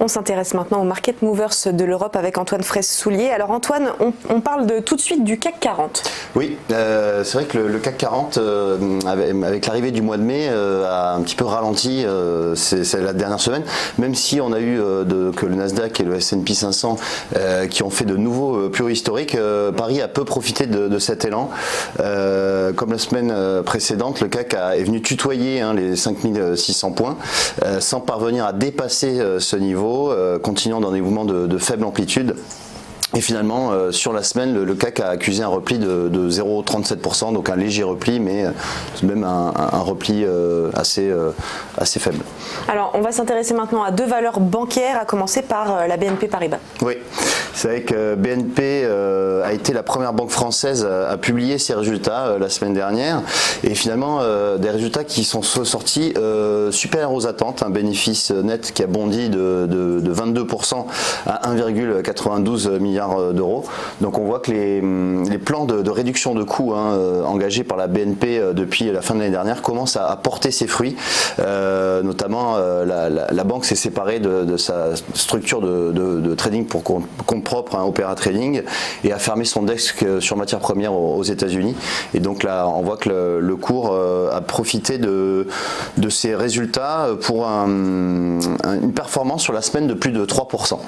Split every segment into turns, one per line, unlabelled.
On s'intéresse maintenant aux market movers de l'Europe avec Antoine Fraisse-Soulier. Alors Antoine, on parle tout de suite du CAC 40.
Oui, c'est vrai que le CAC 40, avec l'arrivée du mois de mai, a un petit peu ralenti c'est la dernière semaine, même si on a eu que le Nasdaq et le S&P 500 qui ont fait de nouveaux plus hauts historiques. Paris a peu profité de cet élan. Comme la semaine précédente, le CAC est venu tutoyer les 5600 points sans parvenir à dépasser ce niveau, continuant dans des mouvements de faible amplitude. Et finalement, sur la semaine, le CAC a accusé un repli de 0,37%, donc un léger repli, mais tout de même un repli assez faible.
Alors, on va s'intéresser maintenant à deux valeurs bancaires, à commencer par la BNP Paribas.
Oui, c'est vrai que BNP a été la première banque française à publier ses résultats la semaine dernière, et finalement, des résultats qui sont sortis supérieurs aux attentes, un bénéfice net qui a bondi de 22% à 1,92 milliard d'euros. Donc on voit que les plans de réduction de coûts engagés par la BNP depuis la fin de l'année dernière commencent à porter ses fruits. Notamment la banque s'est séparée de sa structure de trading pour compte propre, Opera Trading, et a fermé son desk sur matières premières aux États-Unis. Et donc là on voit que le cours a profité de ces résultats pour une performance sur la semaine de plus de 3%.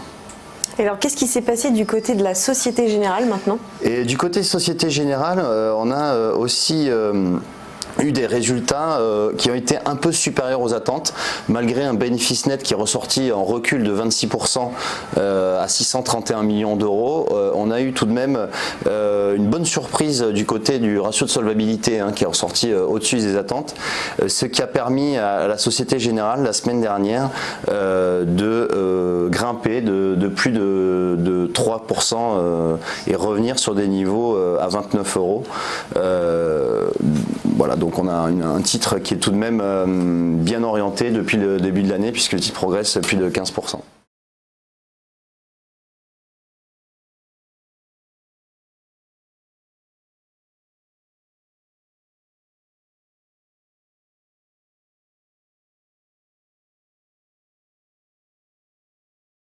Et alors, qu'est-ce qui s'est passé du côté de la Société Générale maintenant?
Et du côté Société Générale, on a aussi eu des résultats qui ont été un peu supérieurs aux attentes, malgré un bénéfice net qui est ressorti en recul de 26% à 631 millions d'euros. On a eu tout de même une bonne surprise du côté du ratio de solvabilité qui est ressorti au-dessus des attentes, ce qui a permis à la Société Générale la semaine dernière de grimper de plus de 3% et revenir sur des niveaux à 29 euros. Voilà, donc on a un titre qui est tout de même bien orienté depuis le début de l'année, puisque le titre progresse plus de 15%.